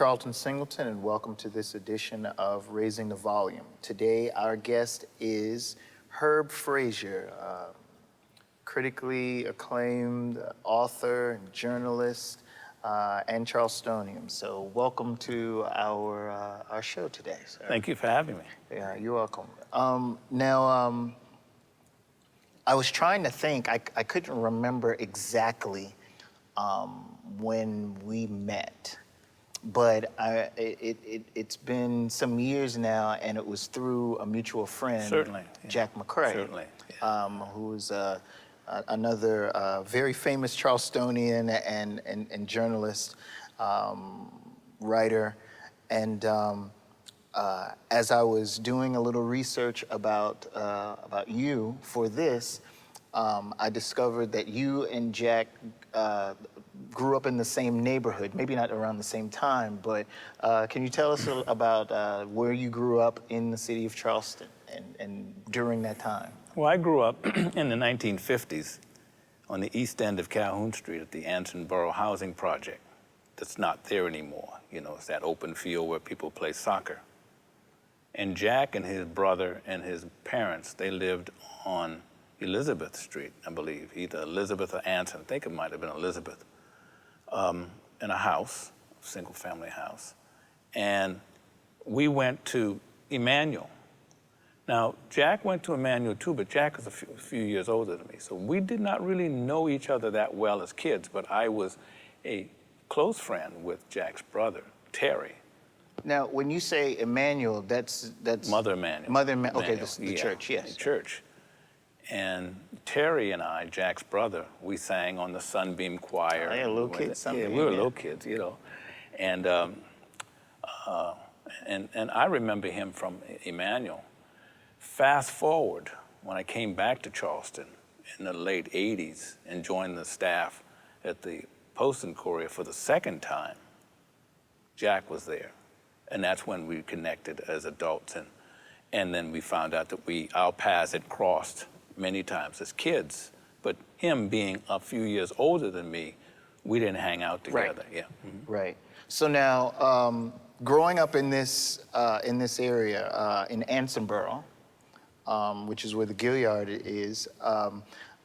Charlton Singleton, and welcome to this edition of Raising the Volume. Today, our guest is Herb Frazier, critically acclaimed author and journalist and Charlestonian. So welcome to our show today, sir. Thank you for having me. Yeah, you're welcome. I was trying to think, I couldn't remember exactly when we met, but it's been some years now, and it was through a mutual friend, Certainly, yeah. Jack McCrae, Certainly, yeah. Who's another very famous Charlestonian and journalist, writer, and as I was doing a little research about you for this, I discovered that you and Jack grew up in the same neighborhood, maybe not around the same time, but can you tell us about where you grew up in the city of Charleston and during that time? Well, I grew up in the 1950s on the east end of Calhoun Street at the Anson Borough Housing Project. That's not there anymore. You know, it's that open field where people play soccer. And Jack and his brother and his parents, they lived on Elizabeth Street, I believe, either Elizabeth or Anson. I think it might have been Elizabeth, in a house, a single-family house. And we went to Emmanuel. Now, Jack went to Emmanuel too, but Jack is a few years older than me. So we did not really know each other that well as kids, but I was a close friend with Jack's brother, Terry. Now, when you say Emmanuel, that's Mother Emmanuel. Mother Emmanuel. Okay, the church, yes. The church. And Terry and I, Jack's brother, we sang on the Sunbeam Choir. Oh, yeah, little kids. Sunbeam, we were little kids, you know. And I remember him from Emmanuel. Fast forward, when I came back to Charleston in the late 80s and joined the staff at the Post and Courier for the second time, Jack was there. And that's when we connected as adults. And then we found out that our paths had crossed many times as kids. But him being a few years older than me, we didn't hang out together. Right. Yeah. Mm-hmm. Right. So now, growing up in this area, in Anson Borough, which is where the Gilliard is,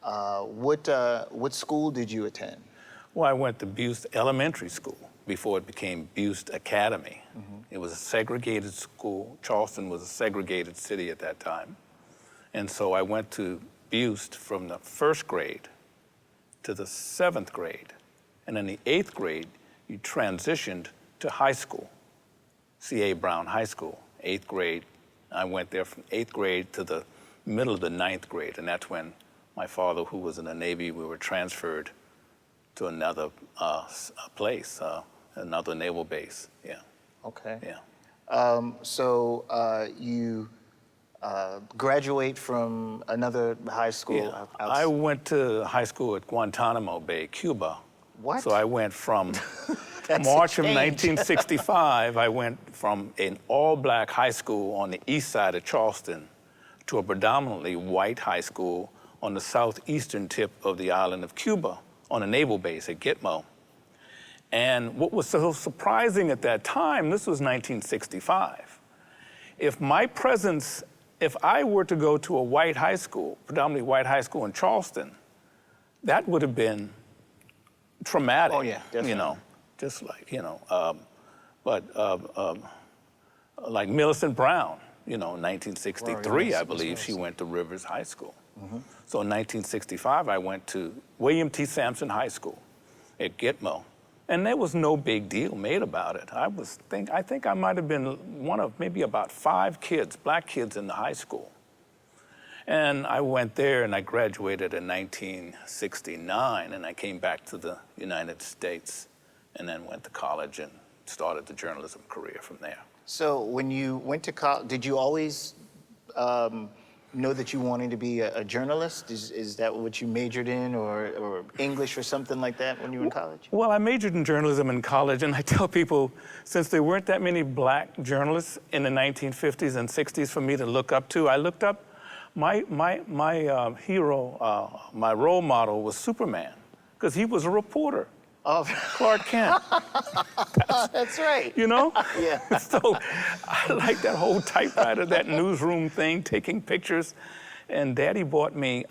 what school did you attend? Well, I went to Buste Elementary School before it became Buste Academy. Mm-hmm. It was a segregated school. Charleston was a segregated city at that time. And so I went to Buste from the first grade to the 7th grade. And in the 8th grade, you transitioned to high school, C.A. Brown High School, 8th grade. I went there from 8th grade to the middle of the 9th grade. And that's when my father, who was in the Navy, we were transferred to another place, another naval base, yeah. Okay. Yeah. So you graduate from another high school? Yeah. I went to high school at Guantanamo Bay, Cuba. What? So I went from March of 1965, I went from an all-black high school on the east side of Charleston to a predominantly white high school on the southeastern tip of the island of Cuba on a naval base at Gitmo. And what was so surprising at that time, this was 1965, if I were to go to a white high school, predominantly white high school in Charleston, that would have been traumatic. Oh, yeah, definitely. You know, just like, you know, like Millicent Brown, you know, in 1963, I believe, she went to Rivers High School. Mm-hmm. So in 1965, I went to William T. Sampson High School at Gitmo. And there was no big deal made about it. I think I might have been one of maybe about 5 kids, black kids in the high school. And I went there and I graduated in 1969, and I came back to the United States and then went to college and started the journalism career from there. So when you went to college, did you always know that you wanted to be a journalist? Is that what you majored in, or English or something like that when you were in college? Well, I majored in journalism in college, and I tell people, since there weren't that many black journalists in the 1950s and 60s for me to look up to, I looked up my hero, my role model was Superman, because he was a reporter. Oh, Clark Kent. that's right. You know? Yeah. So I like that whole typewriter, that newsroom thing, taking pictures. And Daddy bought me,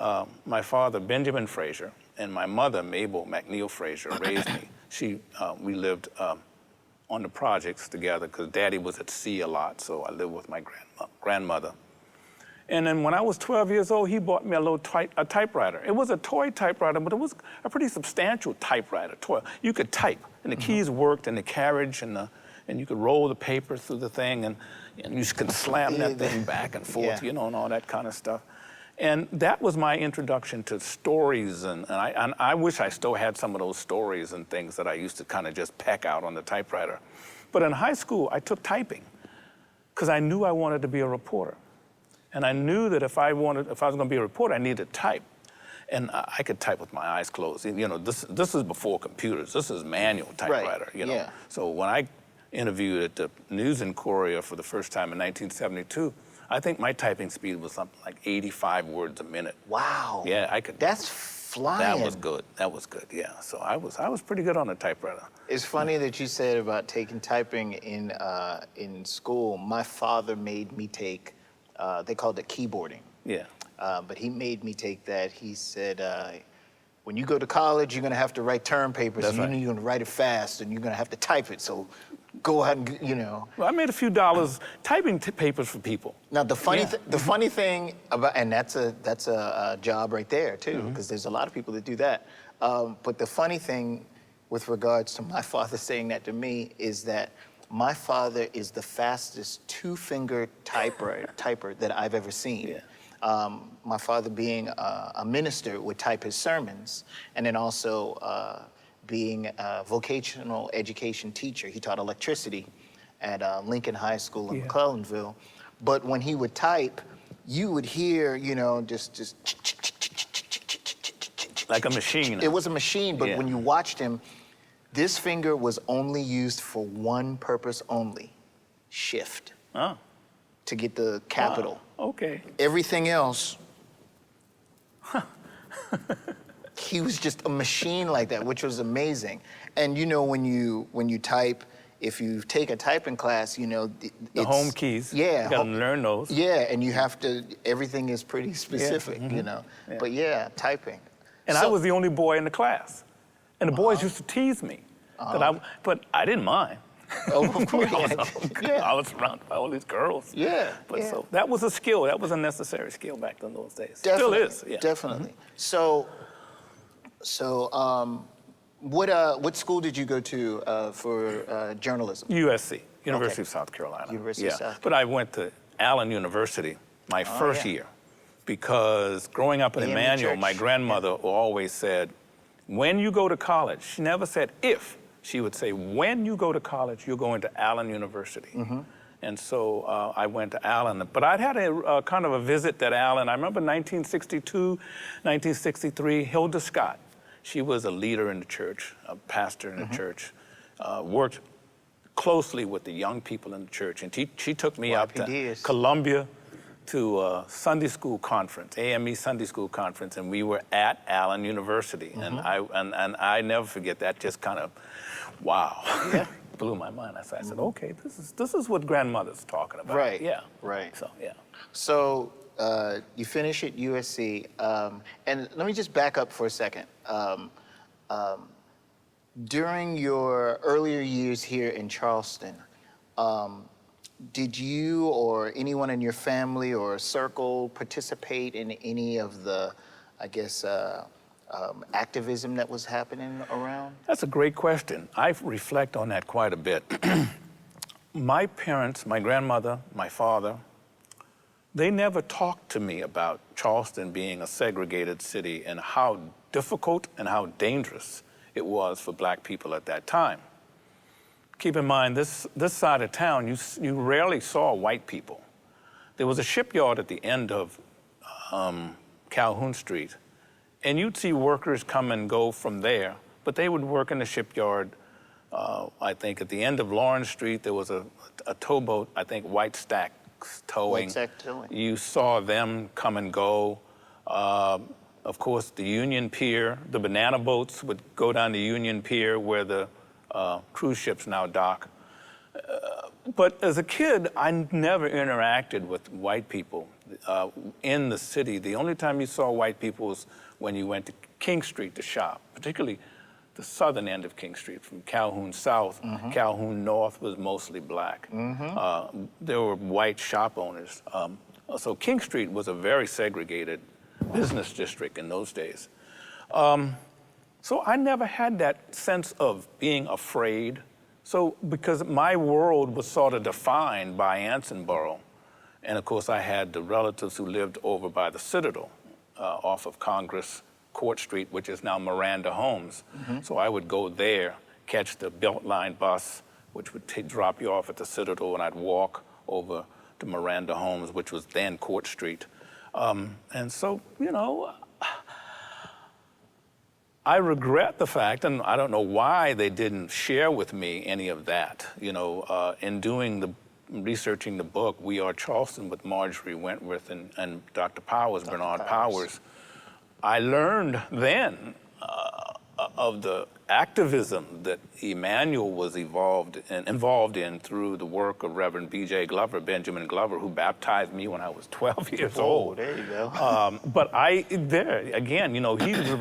my father, Benjamin Frazier, and my mother, Mabel McNeil Frazier, raised me. We lived on the projects together because Daddy was at sea a lot, so I lived with my grandmother. And then when I was 12 years old, he bought me a typewriter. It was a toy typewriter, but it was a pretty substantial typewriter. You could type, and the keys worked, and the carriage, and you could roll the paper through the thing, and you could slam that thing back and forth, you know, and all that kind of stuff. And that was my introduction to stories, and I wish I still had some of those stories and things that I used to kind of just peck out on the typewriter. But in high school, I took typing because I knew I wanted to be a reporter. And I knew that if I was going to be a reporter, I needed to type. And I could type with my eyes closed. You know, this is before computers. This is manual typewriter, you know. Yeah. So when I interviewed at the News and Courier for the first time in 1972, I think my typing speed was something like 85 words a minute. Wow. Yeah, I could. That's flying. That was good. That was good, yeah. So I was pretty good on the typewriter. It's funny that you said about taking typing in school. My father made me take, they called it keyboarding. Yeah. But he made me take that. He said, when you go to college, you're going to have to write term papers. That's right. You're going to write it fast, and you're going to have to type it. So go ahead and, you know. Well, I made a few dollars typing papers for people. Now, the funny thing about, and that's a job right there, too, because there's a lot of people that do that. But the funny thing with regards to my father saying that to me is that my father is the fastest two-finger typer that I've ever seen. Yeah. My father being a minister would type his sermons, and then also being a vocational education teacher. He taught electricity at Lincoln High School in McClellanville. But when he would type, you would hear, you know, just like a machine. It was a machine, but when you watched him, this finger was only used for one purpose only: shift. Oh. To get the capital. Wow. Okay. Everything else, he was just a machine like that, which was amazing. And you know, when you type, if you take a typing class, you know, the home keys. Yeah. You gotta learn those. Yeah, and you have to, everything is pretty specific, you know. Yeah. But yeah, typing. And I was the only boy in the class. And the boys used to tease me. But I didn't mind. Oh, of course. I was surrounded by all these girls. Yeah. But so that was a skill. That was a necessary skill back in those days. Definitely, still is. Yeah. Definitely. So, what school did you go to for journalism? USC, University of South Carolina. University of South Carolina. But I went to Allen University my first year because growing up in Emmanuel, my grandmother always said, when you go to college, she never said if. She would say, when you go to college, you're going to Allen University. And so I went to Allen. But I'd had a kind of a visit at Allen. I remember 1962, 1963, Hilda Scott. She was a leader in the church, a pastor in the church, worked closely with the young people in the church. And she took me out to Columbia to a Sunday school conference, AME Sunday school conference, and we were at Allen University. And I never forget that, just kind of, wow, blew my mind. I said, okay, this is what grandmother's talking about. Right. Yeah. Right. So yeah. So you finish at USC, and let me just back up for a second. During your earlier years here in Charleston, did you or anyone in your family or circle participate in any of the, I guess, activism that was happening around? That's a great question. I reflect on that quite a bit. My parents, my grandmother, my father, they never talked to me about Charleston being a segregated city and how difficult and how dangerous it was for black people at that time. Keep in mind, this side of town, you rarely saw white people. There was a shipyard at the end of Calhoun Street, and you'd see workers come and go from there, but they would work in the shipyard. I think at the end of Lawrence Street, there was a towboat, I think White Stacks Towing. White Stack Towing. You saw them come and go. Of course, the Union Pier, the banana boats would go down the Union Pier where the cruise ships now dock. But as a kid, I never interacted with white people in the city. The only time you saw white people was when you went to King Street to shop, particularly the southern end of King Street, from Calhoun South. Calhoun North was mostly black. There were white shop owners. So King Street was a very segregated business district in those days. So I never had that sense of being afraid. So because my world was sort of defined by Ansonboro, and of course I had the relatives who lived over by the Citadel off of Congress Court Street, which is now Miranda Homes. So I would go there, catch the Beltline bus, which would drop you off at the Citadel, and I'd walk over to Miranda Homes, which was then Court Street. And so, you know, I regret the fact, and I don't know why they didn't share with me any of that. You know, in researching the book, We Are Charleston with Marjorie Wentworth and Dr. Powers, Bernard Powers, I learned then of the activism that Emmanuel was involved in through the work of Reverend B.J. Glover, Benjamin Glover, who baptized me when I was 12 years old. There you go. But there again, you know, he was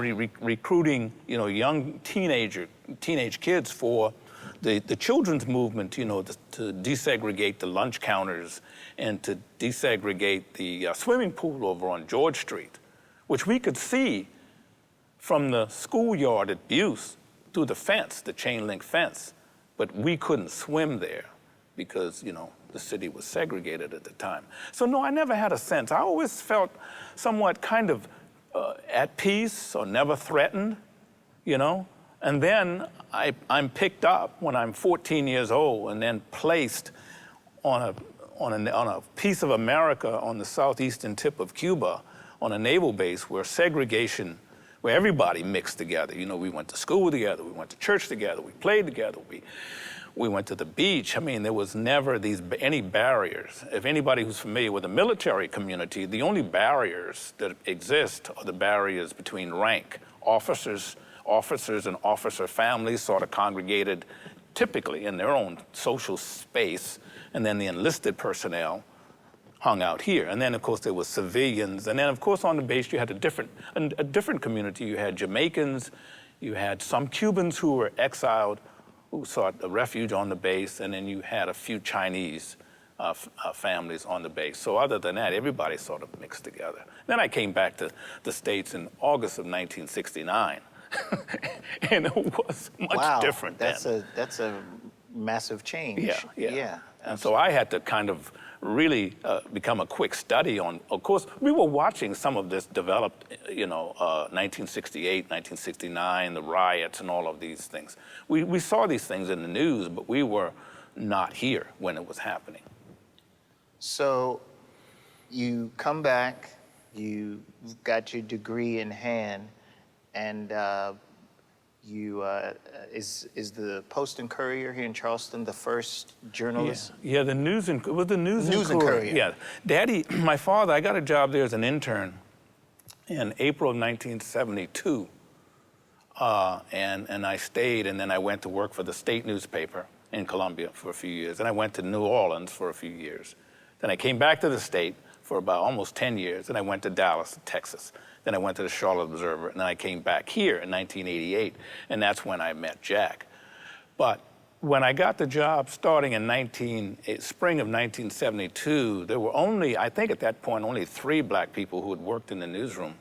recruiting, you know, young teenage kids for the children's movement, you know, to desegregate the lunch counters and to desegregate the swimming pool over on George Street, which we could see from the schoolyard at Buse through the fence, the chain link fence, but we couldn't swim there because, you know, the city was segregated at the time. So no, I never had a sense. I always felt somewhat kind of at peace or never threatened, you know? And then I'm picked up when I'm 14 years old and then placed on a piece of America on the southeastern tip of Cuba on a naval base where segregation, where everybody mixed together. You know, we went to school together, we went to church together, we played together, we went to the beach. I mean, there was never any barriers. If anybody who's familiar with the military community, the only barriers that exist are the barriers between rank. Officers and officer families sort of congregated typically in their own social space, and then the enlisted personnel hung out here. And then, of course, there was civilians. And then, of course, on the base, you had a different community. You had Jamaicans, you had some Cubans who were exiled, who sought a refuge on the base, and then you had a few Chinese families on the base. So other than that, everybody sort of mixed together. Then I came back to the States in August of 1969, and it was much different then. That's a massive change. Yeah. And so I had to kind of really become a quick study on, of course, we were watching some of this developed, you know, 1968, 1969, the riots and all of these things. We saw these things in the news, but we were not here when it was happening. So you come back, you got your degree in hand, and is the Post and Courier here in Charleston the first journalist? Yeah, the News and Courier. Yeah, Daddy, my father, I got a job there as an intern in April of 1972, and I stayed, and then I went to work for the state newspaper in Columbia for a few years, and I went to New Orleans for a few years. Then I came back to the state for about almost 10 years, and I went to Dallas, Texas. Then I went to the Charlotte Observer, and then I came back here in 1988, and that's when I met Jack. But when I got the job starting in spring of 1972, there were only, I think at that point, only 3 black people who had worked in the newsroom.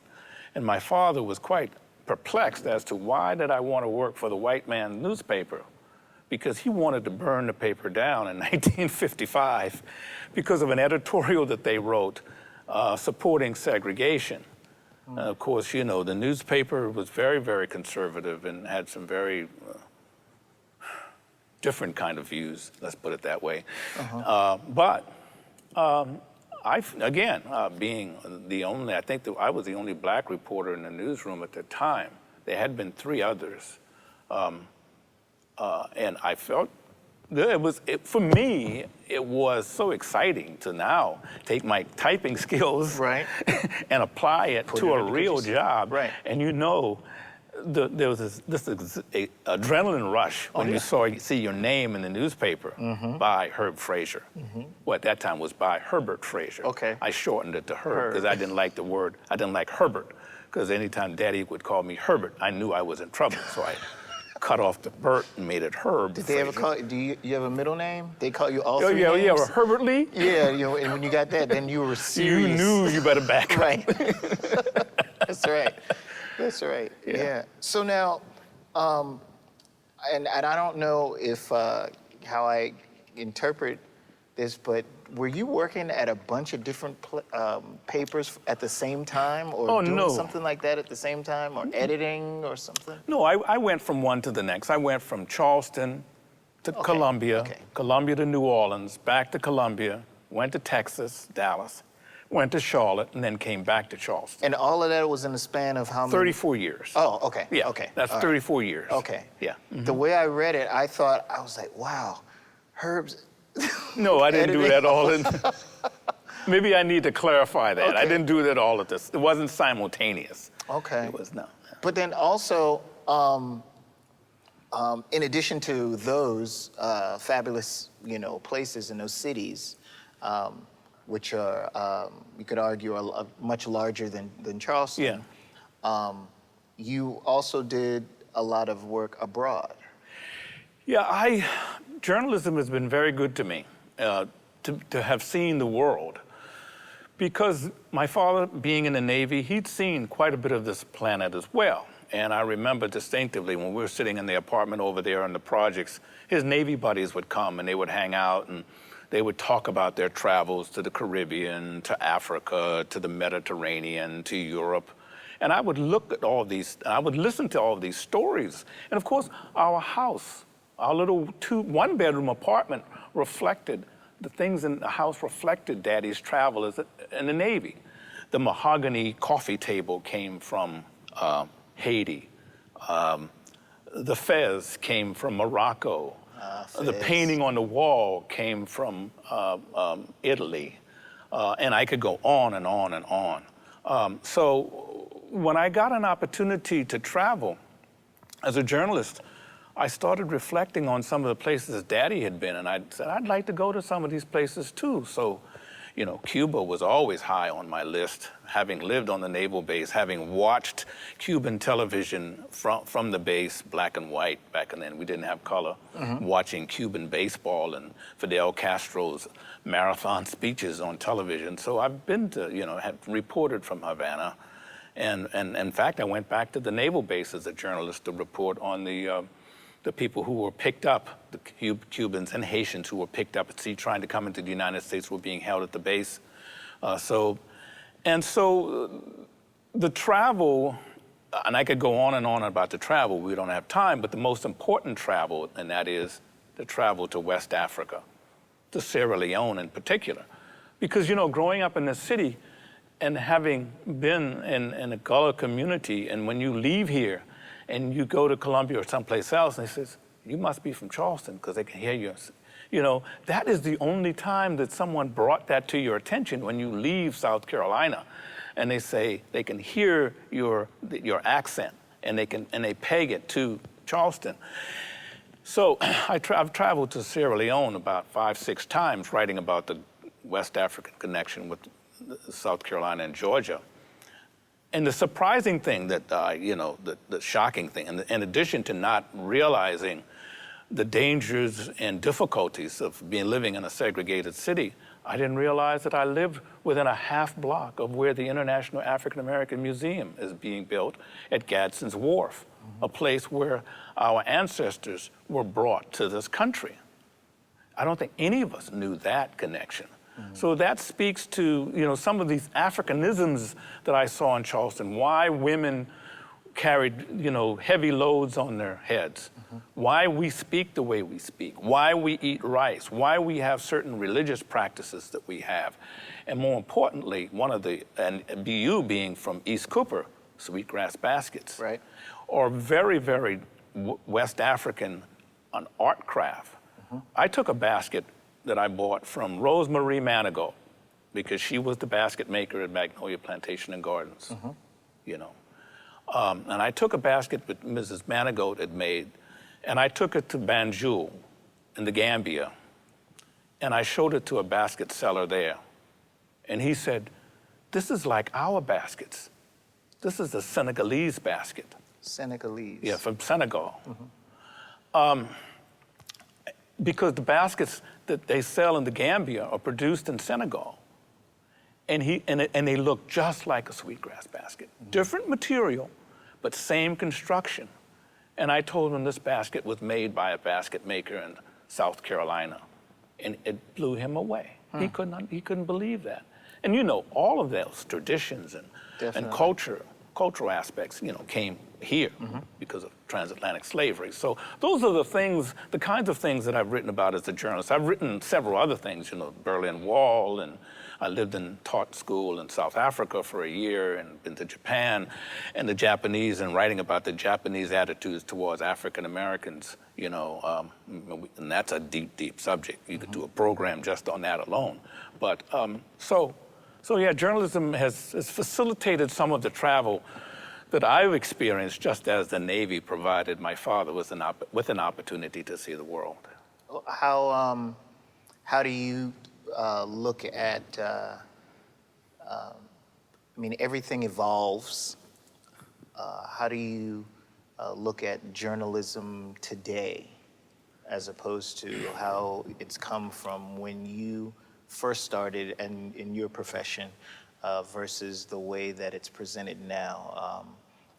And my father was quite perplexed as to why did I want to work for the white man's newspaper? Because he wanted to burn the paper down in 1955 because of an editorial that they wrote supporting segregation. And of course, you know, the newspaper was very, very conservative and had some very different kind of views, let's put it that way. But being the only, I think that I was the only black reporter in the newsroom at the time. There had been 3 others. And I felt For me, it was so exciting to now take my typing skills Right. and apply it Put to it a in the real computer. job. Right. And there was this adrenaline rush when you see your name in the newspaper by Herb Frazier. Well, at that time was by Herbert Frazier. Okay. I shortened it to Herb because I didn't like the word. I didn't like Herbert because anytime Daddy would call me Herbert, I knew I was in trouble. So I cut off the Bert and made it Herb. Did they ever call? Do you have a middle name? They call you all Oh three yeah, names? yeah. Well, Herbert Lee. Yeah, and when you got that, then you were serious. You knew you better back up. Right. That's right. That's right. Yeah. So now, and I don't know if how I interpret this, but were you working at a bunch of different papers at the same time, or doing something like that at the same time, or editing or something? No, I went from one to the next. I went from Charleston to Columbia, Columbia to New Orleans, back to Columbia, went to Texas, Dallas, went to Charlotte, and then came back to Charleston. And all of that was in the span of how many? 34 years. Oh, okay. Yeah, Okay. that's All 34 right. years. Okay. Yeah. The way I read it, I was like, wow, Herb's. No, I didn't do that all in. Maybe I need to clarify that. I Okay. didn't do that all at this. It wasn't simultaneous. Okay. It was no. But then also, in addition to those fabulous, places in those cities, which are, you could argue, are much larger than Charleston. Yeah. You also did a lot of work abroad. Yeah, journalism has been very good to me, to have seen the world. Because my father, being in the Navy, he'd seen quite a bit of this planet as well. And I remember distinctively when we were sitting in the apartment over there in the projects, his Navy buddies would come and they would hang out and they would talk about their travels to the Caribbean, to Africa, to the Mediterranean, to Europe. And I would look at all these, I would listen to all these stories. And of course, our house, our little one-bedroom apartment reflected, the things in the house reflected Daddy's travel in the Navy. The mahogany coffee table came from Haiti. The fez came from Morocco. The painting on the wall came from Italy. And I could go on and on and on. So when I got an opportunity to travel as a journalist, I started reflecting on some of the places Daddy had been, and I said, I'd like to go to some of these places too. So, Cuba was always high on my list, having lived on the naval base, having watched Cuban television from the base, black and white back then. We didn't have color. Watching Cuban baseball and Fidel Castro's marathon speeches on television. So I've been to, have reported from Havana. And in fact, I went back to the naval base as a journalist to report on the people who were picked up, the Cubans and Haitians who were picked up at sea trying to come into the United States were being held at the base. So the travel, and I could go on and on about the travel, we don't have time, but the most important travel, and that is the travel to West Africa, to Sierra Leone in particular. Because, growing up in the city and having been in a Gullah community, and when you leave here, and you go to Columbia or someplace else, and he says, you must be from Charleston because they can hear you. That is the only time that someone brought that to your attention when you leave South Carolina. And they say they can hear your accent and they peg it to Charleston. So I've traveled to Sierra Leone about 5-6 times writing about the West African connection with South Carolina and Georgia. And the surprising thing that, the shocking thing, in addition to not realizing the dangers and difficulties of living in a segregated city, I didn't realize that I lived within a half block of where the International African American Museum is being built at Gadsden's Wharf, a place where our ancestors were brought to this country. I don't think any of us knew that connection. So that speaks to, some of these Africanisms that I saw in Charleston, why women carried, heavy loads on their heads, why we speak the way we speak, why we eat rice, why we have certain religious practices that we have. And more importantly, and BU being from East Cooper, sweetgrass baskets, right, or very, very West African on art craft. I took a basket that I bought from Rosemarie Manigault, because she was the basket maker at Magnolia Plantation and Gardens, you know. And I took a basket that Mrs. Manigault had made, and I took it to Banjul in the Gambia, and I showed it to a basket seller there. And he said, "This is like our baskets. This is a Senegalese basket." Senegalese. Yeah, from Senegal. Because the baskets that they sell in the Gambia are produced in Senegal. And they look just like a sweetgrass basket. Different material, but same construction. And I told him this basket was made by a basket maker in South Carolina. And it blew him away. He couldn't believe that. And you know, all of those traditions and cultural aspects, you know, came here because of transatlantic slavery. So those are the things, the kinds of things that I've written about as a journalist. I've written several other things, you know, Berlin Wall, and I lived and taught school in South Africa for a year and been to Japan, and the Japanese, and writing about the Japanese attitudes towards African Americans, you know, and that's a deep, deep subject. You could do a program just on that alone. But so yeah, journalism has facilitated some of the travel that I've experienced, just as the Navy provided my father with an opportunity to see the world. How do you look at, I mean, everything evolves. How do you look at journalism today as opposed to how it's come from when you first started and in your profession versus the way that it's presented now?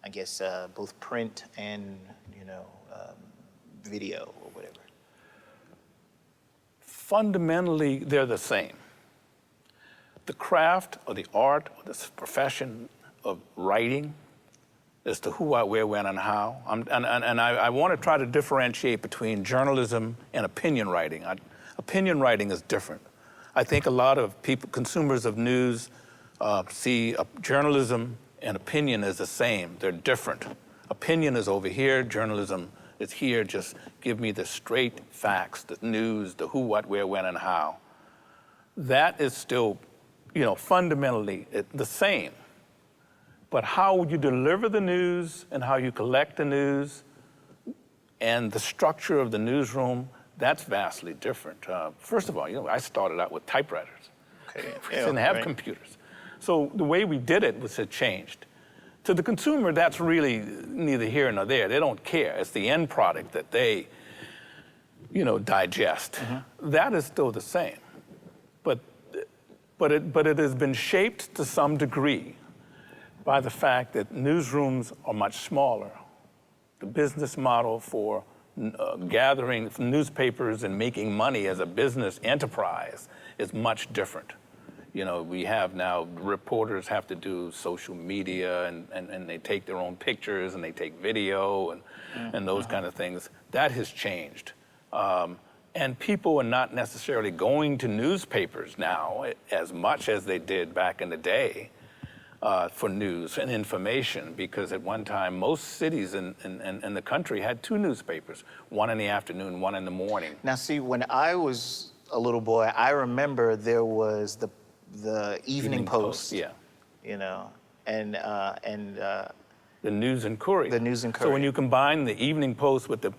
I guess both print and, you know, video or whatever. Fundamentally, they're the same. The craft or the art or the profession of writing as to who, what, where, when, and how. I want to try to differentiate between journalism and opinion writing. Opinion writing is different. I think a lot of people, consumers of news, see journalism and opinion as the same. They're different. Opinion is over here, journalism is here. Just give me the straight facts, the news, the who, what, where, when, and how. That is still, you know, fundamentally the same. But how you deliver the news and how you collect the news and the structure of the newsroom, that's vastly different. First of all, you know, I started out with typewriters. Okay. We didn't have computers. So the way we did it had changed. To the consumer, that's really neither here nor there. They don't care. It's the end product that they, you know, digest. That is still the same. But it has been shaped to some degree by the fact that newsrooms are much smaller. The business model for gathering newspapers and making money as a business enterprise is much different. You know, we have now, reporters have to do social media and they take their own pictures and they take video and those kind of things. That has changed. And people are not necessarily going to newspapers now as much as they did back in the day for news and information, because at one time, most cities in the country had 2 newspapers, one in the afternoon, one in the morning. Now, see, when I was a little boy, I remember there was the Evening Post, yeah, you know, and the News and Courier. The News and Courier. So when you combine the Evening Post with the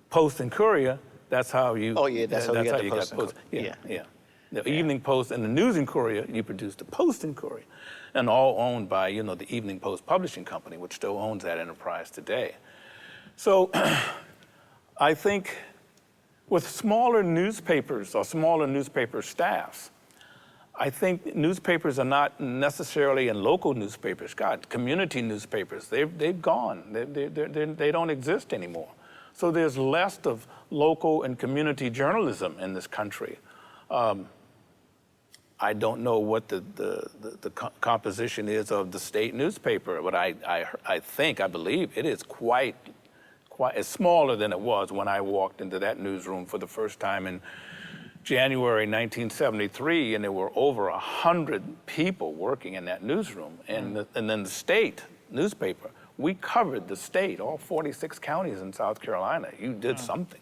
Post and Courier, that's how you. Oh yeah, that's how you got the Post and Courier. Yeah. The Evening Post and the News and Courier, you produce the Post and Courier, and all owned by, you know, the Evening Post Publishing Company, which still owns that enterprise today. So I think with smaller newspapers or smaller newspaper staffs, I think newspapers are not necessarily in local newspapers. God, community newspapers, they've gone. They don't exist anymore. So there's less of local and community journalism in this country. I don't know what the composition is of the state newspaper, but I believe it is quite it's smaller than it was when I walked into that newsroom for the first time in January 1973, and there were over 100 people working in that newsroom. And then the state newspaper, we covered the state, all 46 counties in South Carolina. You did something.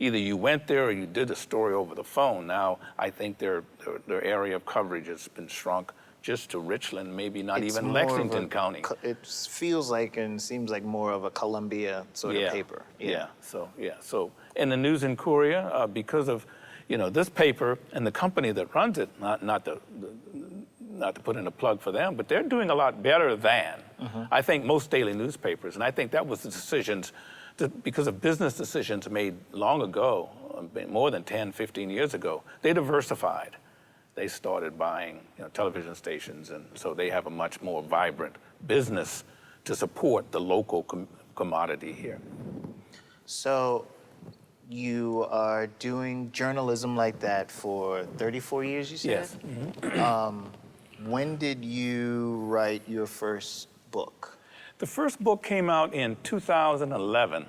either you went there or you did a story over the phone. Now, I think their area of coverage has been shrunk just to Richland, maybe not It's even more of Lexington a County. It feels like and seems like more of a Columbia sort of paper. So in the News and Courier, because of, this paper and the company that runs it, not to put in a plug for them, but they're doing a lot better than, I think, most daily newspapers. And I think that was the decisions, because of business decisions made long ago, more than 10, 15 years ago, they diversified. They started buying television stations, and so they have a much more vibrant business to support the local commodity here. So you are doing journalism like that for 34 years, you said? Yes. When did you write your first book? The first book came out in 2011.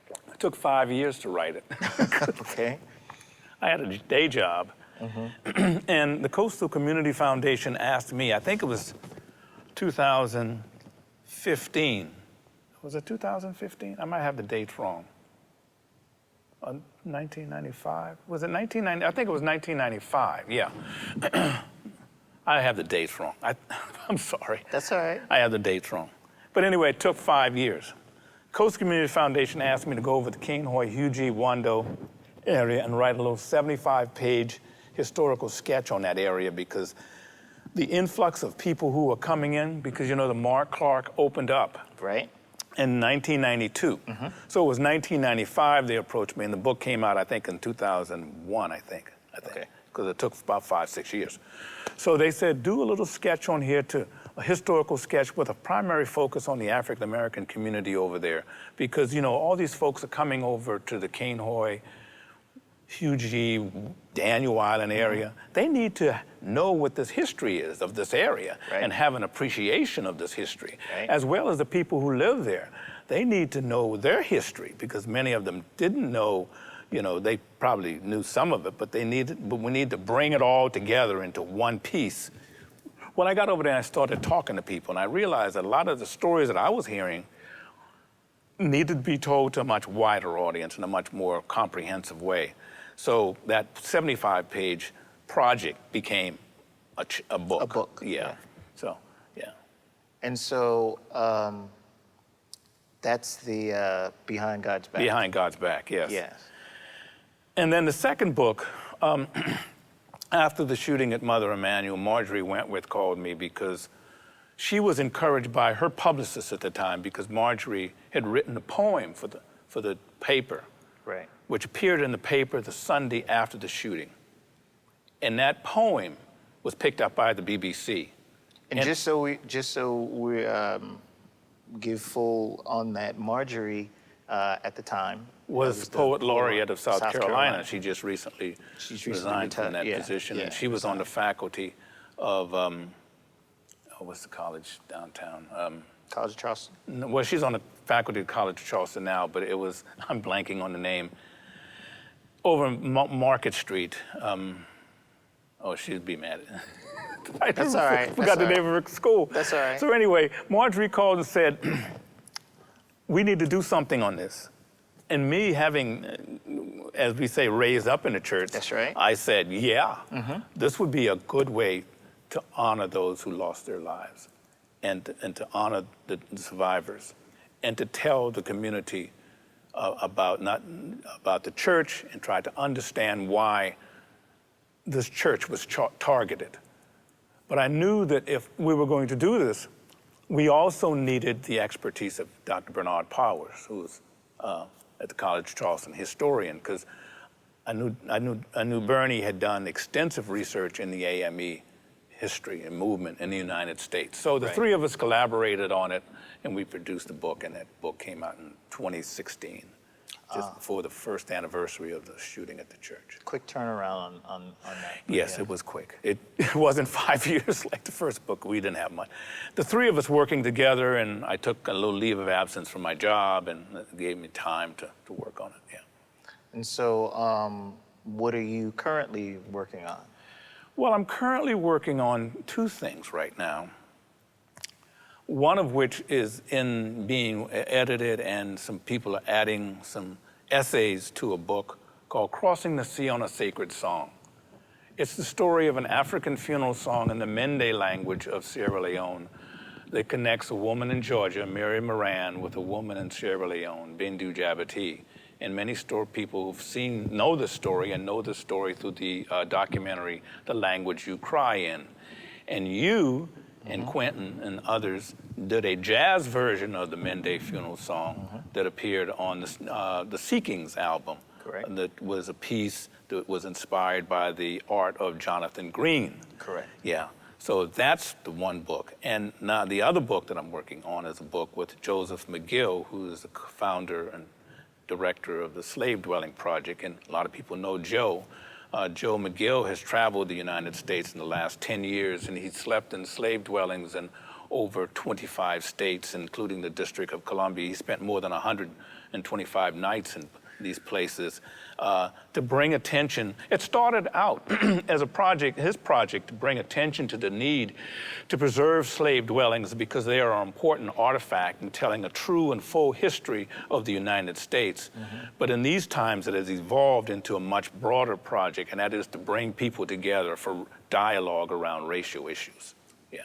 It took 5 years to write it. Okay. I had a day job, and the Coastal Community Foundation asked me, I think it was 2015. Was it 2015? I might have the dates wrong. 1995? Was it 1990? I think it was 1995, yeah. I have the dates wrong. I'm sorry. That's all right. I have the dates wrong. But anyway, it took 5 years. Coastal Community Foundation asked me to go over the Cainhoy, Hugie, Wando area and write a little 75-page historical sketch on that area, because the influx of people who were coming in, because the Mark Clark opened up. Right. In 1992. So it was 1995 they approached me, and the book came out, I think, in 2001, I think. Okay. Because it took about 5-6 years. So they said, do a little sketch on here, a historical sketch with a primary focus on the African-American community over there. Because, all these folks are coming over to the Cainhoy, Hugie, Daniel Island area. They need to know what this history is of this area, and have an appreciation of this history, as well as the people who live there. They need to know their history, because many of them didn't know. They probably knew some of it, but we need to bring it all together into one piece. When I got over there, I started talking to people, and I realized that a lot of the stories that I was hearing needed to be told to a much wider audience in a much more comprehensive way. So that 75-page project became a book. A book. Yeah. So, yeah. And so that's the Behind God's Back. Behind God's Back, yes. Yes. And then the second book, after the shooting at Mother Emanuel, Marjorie Wentworth called me because she was encouraged by her publicist at the time, because Marjorie had written a poem for the paper. Right. Which appeared in the paper the Sunday after the shooting. And that poem was picked up by the BBC. And just so we give full on that, Marjorie at the time was poet laureate of South Carolina. She just recently resigned from that position, and she was on the faculty of what's the college downtown? College of Charleston. Well, she's on the faculty of College of Charleston now, but it was, I'm blanking on the name, over Market Street. She'd be mad at That's all right. Forgot the name of her school. That's all right. So anyway, Marjorie called and said, we need to do something on this. And me having, as we say, raised up in the church, that's right. I said, this would be a good way to honor those who lost their lives, and to honor the survivors, and to tell the community about the church, and try to understand why this church was targeted. But I knew that if we were going to do this, we also needed the expertise of Dr. Bernard Powers, who was at the College of Charleston historian, because I knew Bernie had done extensive research in the AME history and movement in the United States. So the three of us collaborated on it, and we produced a book, and that book came out in 2016, just before the first anniversary of the shooting at the church. Quick turnaround on that. Yes, it was quick. It wasn't 5 years like the first book. We didn't have much. The three of us working together, and I took a little leave of absence from my job, and it gave me time to work on it, And so what are you currently working on? Well, I'm currently working on two things right now. One of which is being edited, and some people are adding some essays to a book called Crossing the Sea on a Sacred Song. It's the story of an African funeral song in the Mende language of Sierra Leone that connects a woman in Georgia, Mary Moran, with a woman in Sierra Leone, Bindu Jabati. And many people who've know the story and know the story through the documentary, The Language You Cry In. And you and Quentin and others did a jazz version of the Mende funeral song that appeared on the Seekings album. Correct. That was a piece that was inspired by the art of Jonathan Green. Correct. Yeah. So that's the one book. And now the other book that I'm working on is a book with Joseph McGill, who is the founder and director of the Slave Dwelling Project. And a lot of people know Joe. Joe McGill has traveled the United States in the last 10 years, and he's slept in slave dwellings in over 25 states, including the District of Columbia. He spent more than 125 nights in these places to bring attention. It started out as a project, his project, to bring attention to the need to preserve slave dwellings because they are an important artifact in telling a true and full history of the United States. But in these times, it has evolved into a much broader project, and that is to bring people together for dialogue around racial issues. Yeah.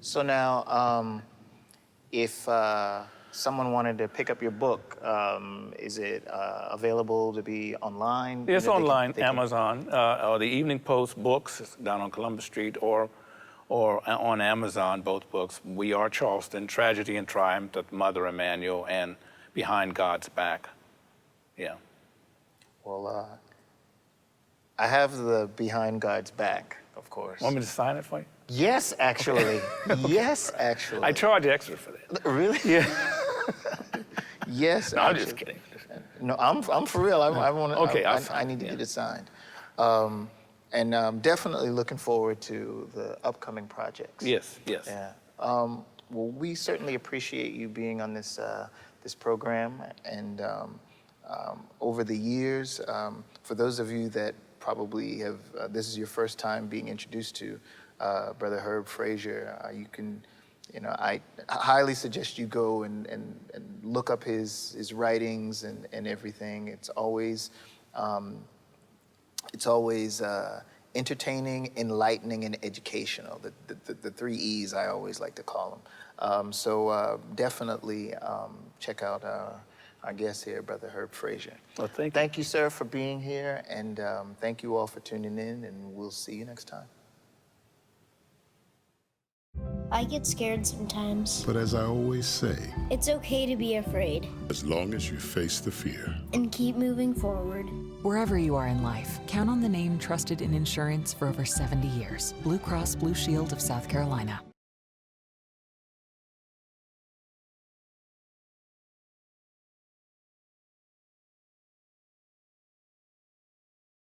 So now, if someone wanted to pick up your book, is it available to be online? It's online, Amazon, or the Evening Post books down on Columbus Street, or on Amazon, both books. We Are Charleston, Tragedy and Triumph, The Mother Emanuel, and Behind God's Back. Yeah. Well, I have the Behind God's Back, of course. Want me to sign it for you? Yes, actually. Yes, actually. I charge extra for that. Really? Yeah. Yes, No, I'm actually. just kidding. No, I'm for real. I want to. Okay, I need to get it signed. And I'm definitely looking forward to the upcoming projects. Yes, yes. Yeah. Well, we certainly appreciate you being on this this program, and over the years, for those of you that probably have this is your first time being introduced to Brother Herb Frazier, you can. I highly suggest you go and look up his writings and everything. It's always entertaining, enlightening, and educational. The 3 E's I always like to call them. So definitely check out our guest here, Brother Herb Frazier. Well, thank you. Thank you, sir, for being here, and thank you all for tuning in, and we'll see you next time. I get scared sometimes. But as I always say, It's okay to be afraid as long as you face the fear. and keep moving forward. Wherever you are in life, count on the name trusted in insurance for over 70 years. BlueCross BlueShield of South Carolina.